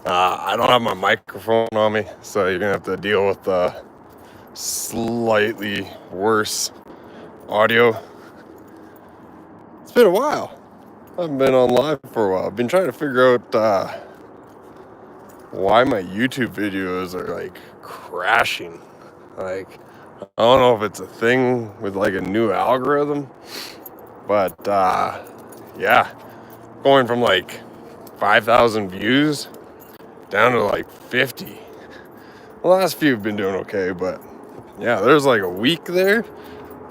I don't have my microphone on me, so you're gonna have to deal with the slightly worse audio. It's been a while. I haven't been on live for a while. I've been trying to figure out why my YouTube videos are like crashing. Like, I don't know if it's a thing with like a new algorithm, but yeah, going from like 5,000 views down to like 50. The last few have been doing okay, but yeah, there's like a week there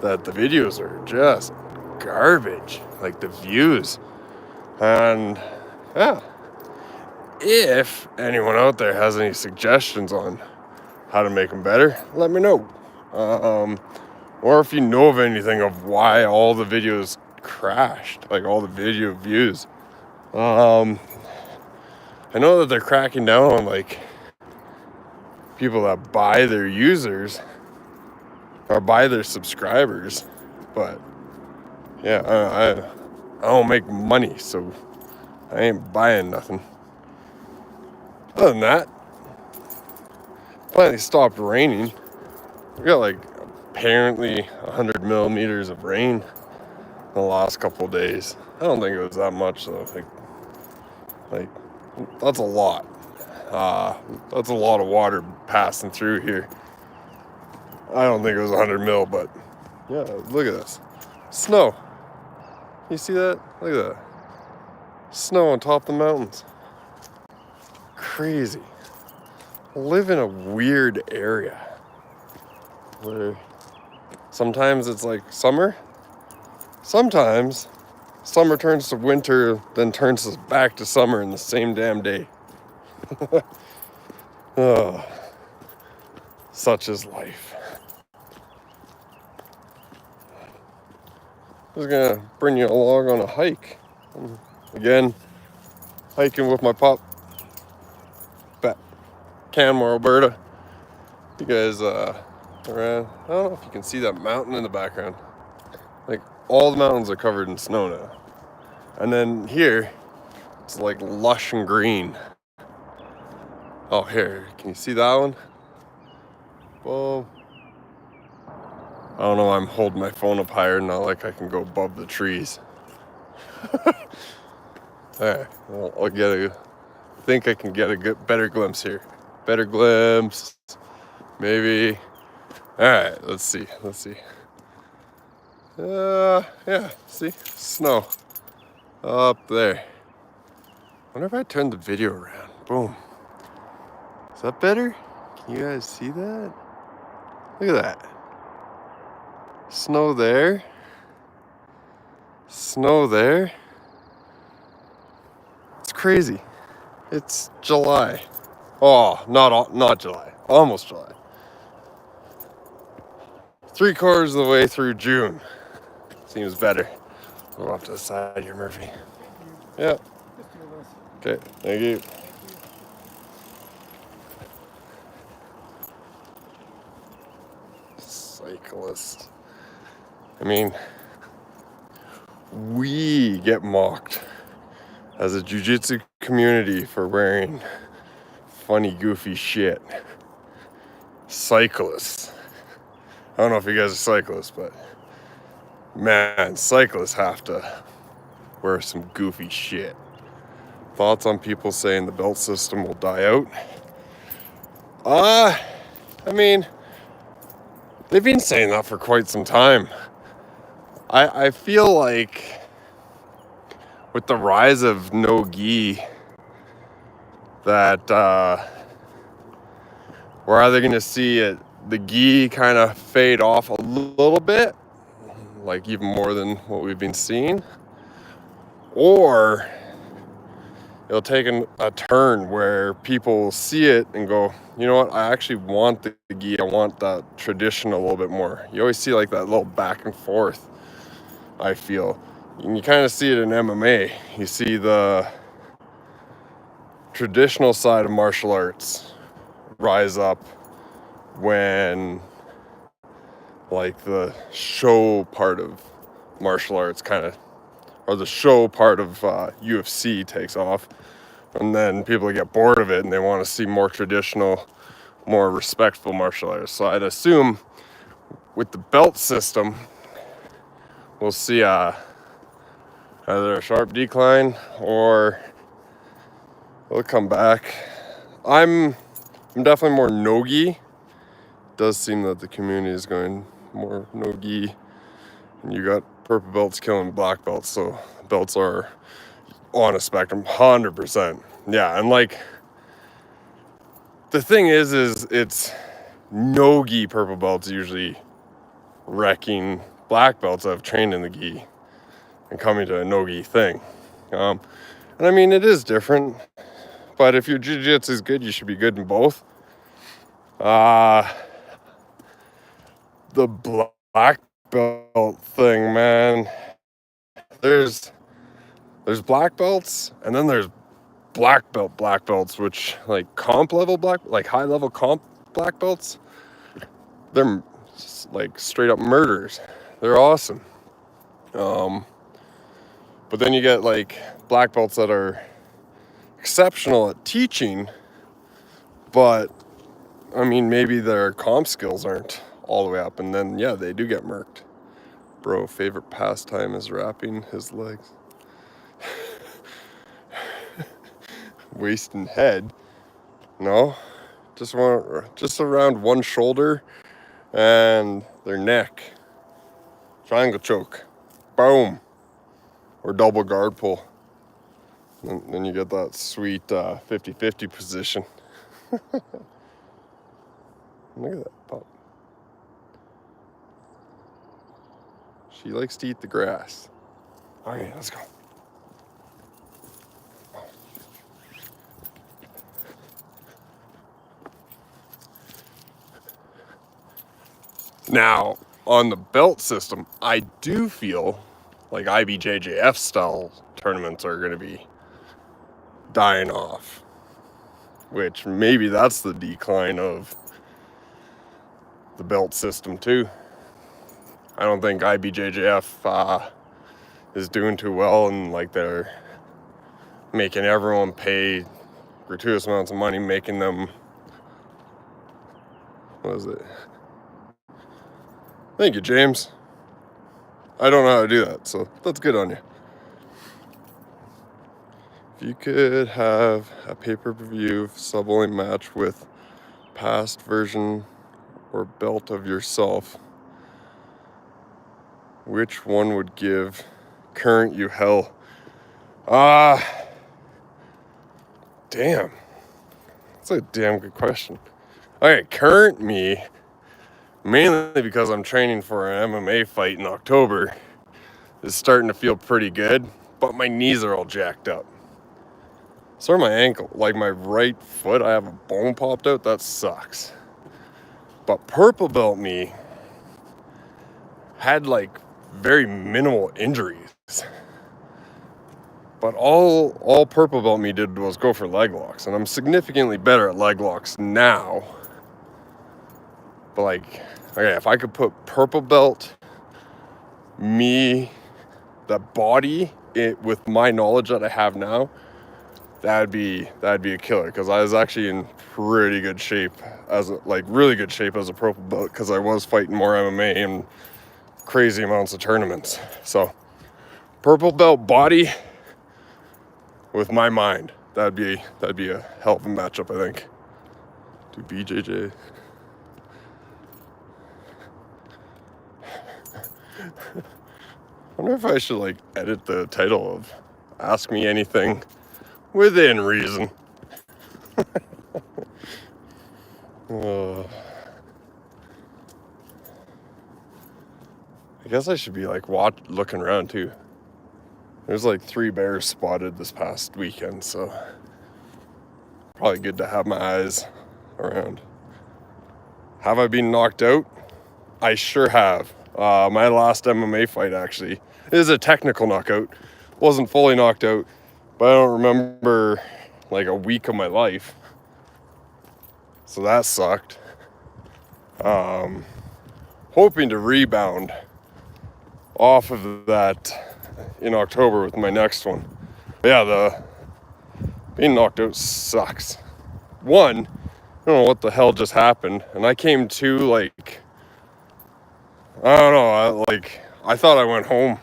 that the videos are just garbage, like the views. And yeah, if anyone out there has any suggestions on how to make them better, let me know. Or if you know of anything of why all the videos crashed, like all the video views. I know that they're cracking down on like people that buy their users or buy their subscribers, but yeah, I don't make money, so I ain't buying nothing. Other than that, finally stopped raining. We got like apparently 100 millimeters of rain in the last couple of days. I don't think it was that much though. Like that's a lot. That's a lot of water passing through here. I don't think it was 100 mil, but yeah, look at this. Snow. You see that? Look at that. Snow on top of the mountains. Crazy. I live in a weird area where sometimes it's like summer. Sometimes summer turns to winter, then turns back to summer in the same damn day. Oh, such is life. I was gonna bring you along on a hike. Again, hiking with my pup. Canmore, Alberta. You guys around, I don't know if you can see that mountain in the background. Like all the mountains are covered in snow now. And then here, it's like lush and green. Oh, here, can you see that one? Well, I don't know, I'm holding my phone up higher, not like I can go above the trees. Alright, well, I think I can get a better glimpse here. Better glimpse, maybe. Alright, let's see. Yeah, see? Snow. Up there. Wonder if I turn the video around. Boom. Is that better? Can you guys see that? Look at that. Snow there. Snow there. It's crazy. It's July. Oh, not July. Almost July. 3/4 of the way through June. Seems better. Go off to the side here, Murphy. Yeah. Okay, thank you. Cyclist. I mean, we get mocked as a Jiu Jitsu community for wearing funny, goofy shit. Cyclists. I don't know if you guys are cyclists, but man, cyclists have to wear some goofy shit. Thoughts on people saying the belt system will die out? I mean, they've been saying that for quite some time. I feel like with the rise of no gi, that we're either going to see the gi kind of fade off a little bit, like even more than what we've been seeing, or it'll take a turn where people will see it and go, you know what, I actually want the gi, I want that tradition a little bit more. You always see like that little back and forth, I feel. And you kind of see it in MMA. You see the traditional side of martial arts rise up when like the show part of martial arts kind of, or the show part of UFC takes off, And then people get bored of it and they want to see more traditional, more respectful martial arts. So I'd assume with the belt system, we'll see either a sharp decline or it'll come back. I'm definitely more no-gi. Does seem that the community is going more no-gi, and you got purple belts killing black belts, so belts are on a spectrum 100%. Yeah, and like the thing is it's no-gi purple belts usually wrecking black belts that have trained in the gi and coming to a no-gi thing. And I mean, it is different, but if your jiu-jitsu is good, you should be good in both. The black belt thing, man, there's black belts, and then there's black belts, which like comp level like high level comp black belts, they're like straight up murders. They're awesome. But then you get like black belts that are exceptional at teaching, but I mean, maybe their comp skills aren't all the way up, and then yeah, they do get murked. Bro, favorite pastime is wrapping his legs. Waist and head. No, just around one shoulder and their neck. Triangle choke. Boom. Or double guard pull. And then you get that sweet 50-50 position. Look at that pup. She likes to eat the grass. Okay, let's go. Now, on the belt system, I do feel like IBJJF style tournaments are going to be dying off, which maybe that's the decline of the belt system too. I don't think IBJJF is doing too well, and like they're making everyone pay gratuitous amounts of money, making them, what is it? Thank you, James. I don't know how to do that, so that's good on you. If you could have a pay-per-view sub-only match with past version or belt of yourself, which one would give current you hell? Damn. That's a damn good question. Okay, current me, mainly because I'm training for an MMA fight in October, is starting to feel pretty good, but my knees are all jacked up. So are my ankle. Like my right foot, I have a bone popped out. That sucks. But purple belt me had like very minimal injuries. But all purple belt me did was go for leg locks, and I'm significantly better at leg locks now. But like, okay, if I could put purple belt me, the body, it with my knowledge that I have now, that'd be a killer, because I was actually in pretty good shape really good shape as a purple belt, because I was fighting more MMA and crazy amounts of tournaments. So purple belt body with my mind, that'd be a hell of a matchup, I think. To BJJ. I wonder if I should like edit the title of Ask Me Anything within reason. I guess I should be like looking around too. There's like 3 bears spotted this past weekend, so probably good to have my eyes around. Have I been knocked out? I sure have. My last MMA fight actually is a technical knockout. Wasn't fully knocked out, but I don't remember like a week of my life. So that sucked. Hoping to rebound off of that in October with my next one. But yeah, Being knocked out sucks. One, I don't know what the hell just happened, and I came to like, I don't know, I thought I went home.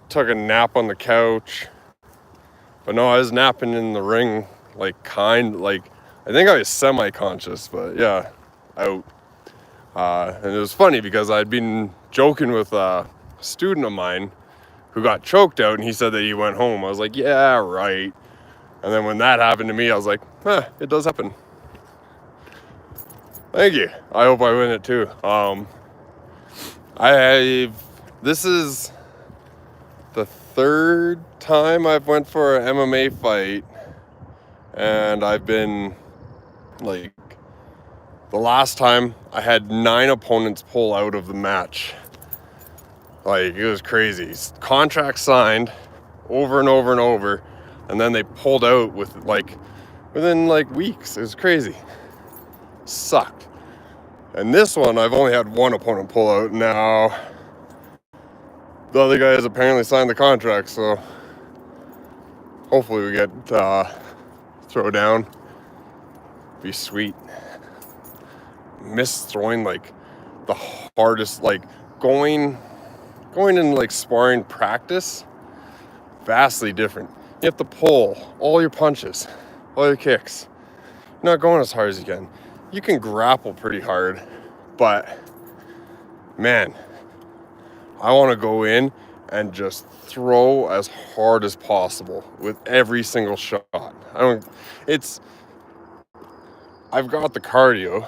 Took a nap on the couch, but no, I was napping in the ring, I think I was semi-conscious, but yeah, out. And it was funny because I'd been joking with a student of mine who got choked out, and he said that he went home. I was like, yeah, right. And then when that happened to me, I was like, it does happen. Thank you. I hope I win it too. This is the third time I've went for an MMA fight, and I've been like, the last time I had 9 opponents pull out of the match. Like, it was crazy. Contract signed over and over and over, and then they pulled out within weeks. It was crazy. Sucked. And this one, I've only had 1 opponent pull out. Now, the other guy has apparently signed the contract, so hopefully we get throw down. Be sweet. Miss throwing the hardest, going in sparring practice, vastly different. You have to pull all your punches, all your kicks. You're not going as hard as you can. You can grapple pretty hard, but man, I want to go in and just throw as hard as possible with every single shot. I've got the cardio,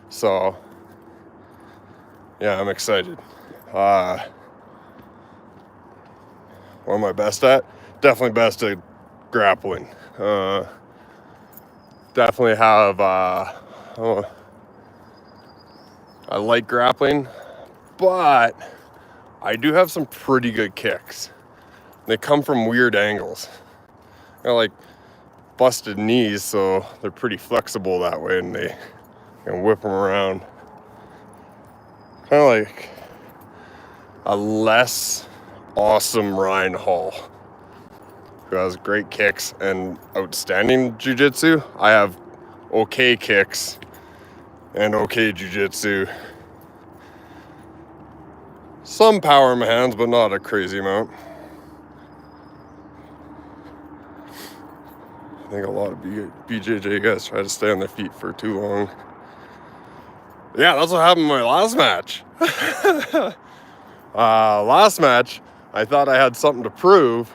so yeah, I'm excited. What am I best at? Definitely best at grappling. Definitely have, I like grappling, but I do have some pretty good kicks. They come from weird angles. I got busted knees, so they're pretty flexible that way, and they can whip them around. Kind of like a less awesome Ryan Hall, who has great kicks and outstanding jiu-jitsu. I have okay kicks and okay jiu-jitsu. Some power in my hands, but not a crazy amount. I think a lot of BJJ guys try to stay on their feet for too long. Yeah, that's what happened in my last match. Last match, I thought I had something to prove,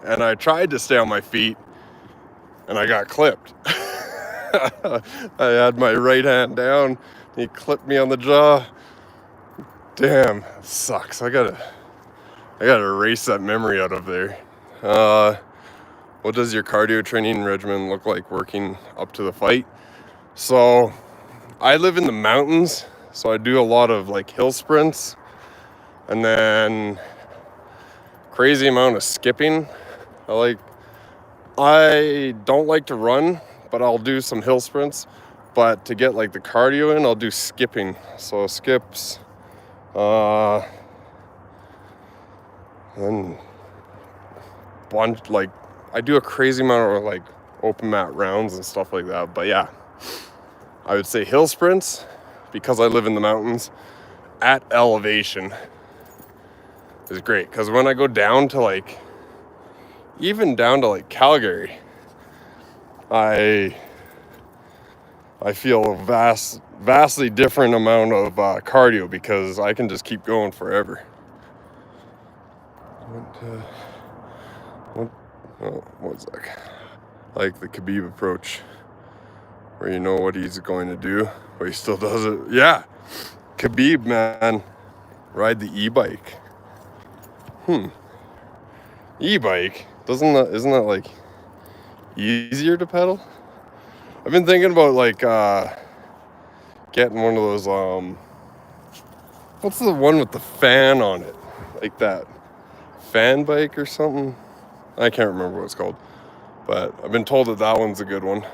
and I tried to stay on my feet, and I got clipped. I had my right hand down, he clipped me on the jaw. Damn, it sucks. I gotta erase that memory out of there. What does your cardio training regimen look like working up to the fight? So, I live in the mountains, so I do a lot of hill sprints, and then crazy amount of skipping. I don't like to run, but I'll do some hill sprints. But to get the cardio in, I'll do skipping. So skips, and I do a crazy amount of open mat rounds and stuff like that. But yeah, I would say hill sprints, because I live in the mountains at elevation, is great. Because when I go down to even down to Calgary, I feel a vastly different amount of cardio, because I can just keep going forever. What's that? Like the Khabib approach, where you know what he's going to do, but he still does it. Yeah, Khabib, man, ride the e-bike. E-bike, isn't that easier to pedal? I've been thinking about getting one of those what's the one with the fan on it, that fan bike or something. I can't remember what it's called, but I've been told that one's a good one.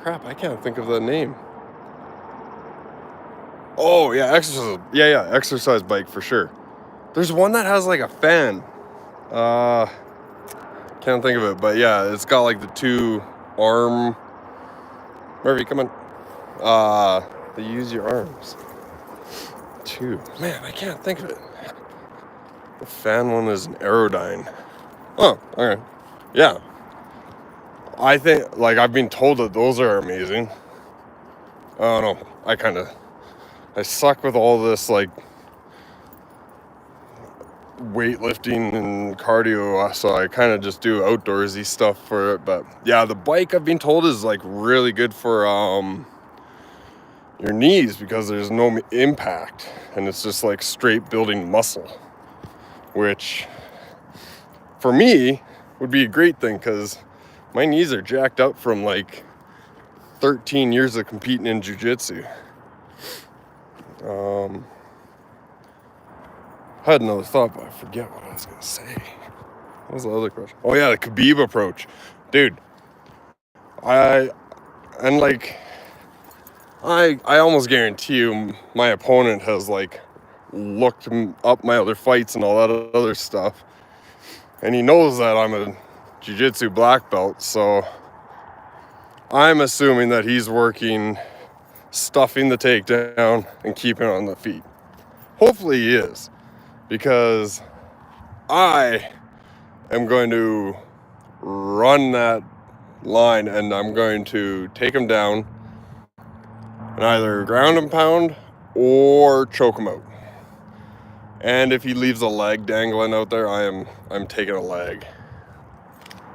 Crap, I can't think of the name. Oh yeah, exercise. Yeah, exercise bike for sure. There's one that has like a fan. Can't think of it, but yeah, it's got like the two arm. Murphy, come on. They use your arms. Two. Man, I can't think of it. The fan one is an Aerodyne. Oh, okay. Yeah. I think, like, I've been told that those are amazing. I don't know. I suck with all this, like, weightlifting and cardio, so I kind of just do outdoorsy stuff for it. But yeah, the bike, I've been told, is like really good for your knees because there's no impact and it's just like straight building muscle, which for me would be a great thing because my knees are jacked up from like 13 years of competing in Jiu Jitsu. I had another thought, but I forget what I was going to say. What was the other question? Oh, yeah, the Khabib approach. Dude, I almost guarantee you my opponent has, like, looked up my other fights and all that other stuff. And he knows that I'm a jiu-jitsu black belt, so I'm assuming that he's working stuffing the takedown and keeping it on the feet. Hopefully he is. Because I am going to run that line and I'm going to take him down and either ground and pound or choke him out. And if he leaves a leg dangling out there, I'm taking a leg.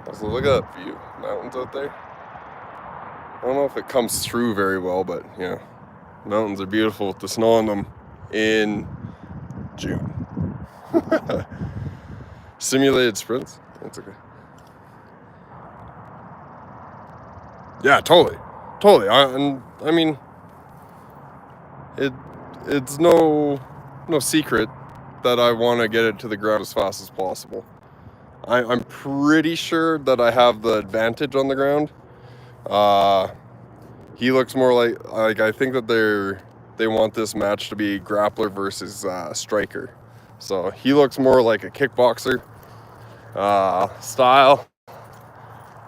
Also, look at that view. Mountains out there. I don't know if it comes through very well, but yeah. Mountains are beautiful with the snow on them in June. Simulated sprints? That's okay. Yeah, totally. I mean, it's no secret that I want to get it to the ground as fast as possible. I'm pretty sure that I have the advantage on the ground. He looks more like I think that they want this match to be grappler versus striker. So he looks more like a kickboxer style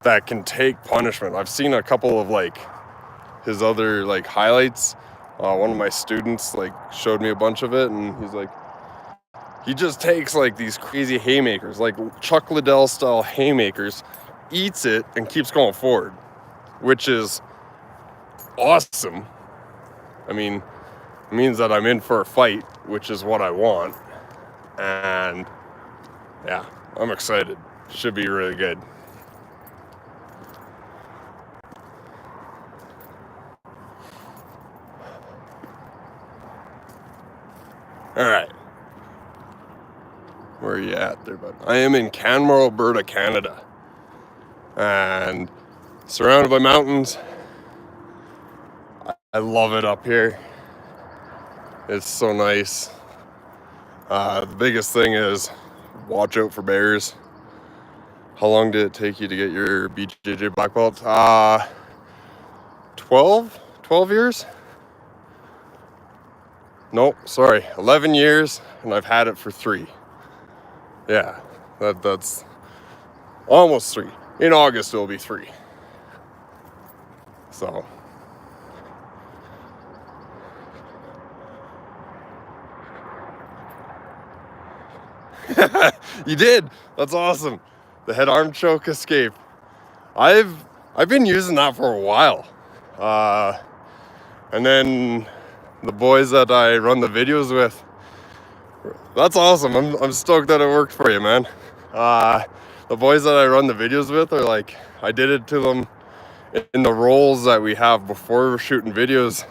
that can take punishment. I've seen a couple of like his other like highlights. One of my students like showed me a bunch of it, and he's like, he just takes like these crazy haymakers, like Chuck Liddell style haymakers, eats it and keeps going forward, which is awesome. I mean, it means that I'm in for a fight, which is what I want. And yeah, I'm excited. Should be really good. All right. Where are you at there, bud? I am in Canmore, Alberta, Canada. And surrounded by mountains. I love it up here. It's so nice. The biggest thing is watch out for bears. How long did it take you to get your BJJ black belt? 12 years? Nope, sorry, 11 years, and I've had it for 3. Yeah, that's almost 3. In August, it'll be 3. So. You did. That's awesome. The head arm choke escape. I've been using that for a while. And then the boys that I run the videos with, that's awesome. I'm stoked that it worked for you, man. The boys that I run the videos with are like, I did it to them in the roles that we have before we're shooting videos.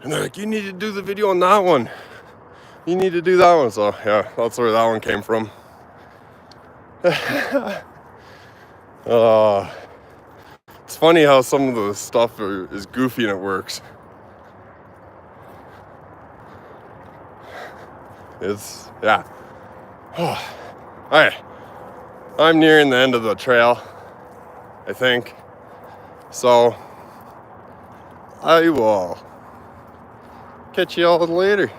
And they're like, you need to do the video on that one. You need to do that one. So yeah, that's where that one came from. It's funny how some of the stuff is goofy and it works. It's, yeah. Alright. I'm nearing the end of the trail, I think. So, I will catch you all later.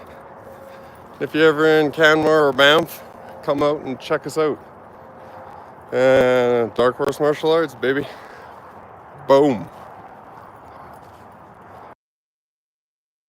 If you're ever in Canmore or Banff, come out and check us out. Dark Horse Martial Arts, baby. Boom.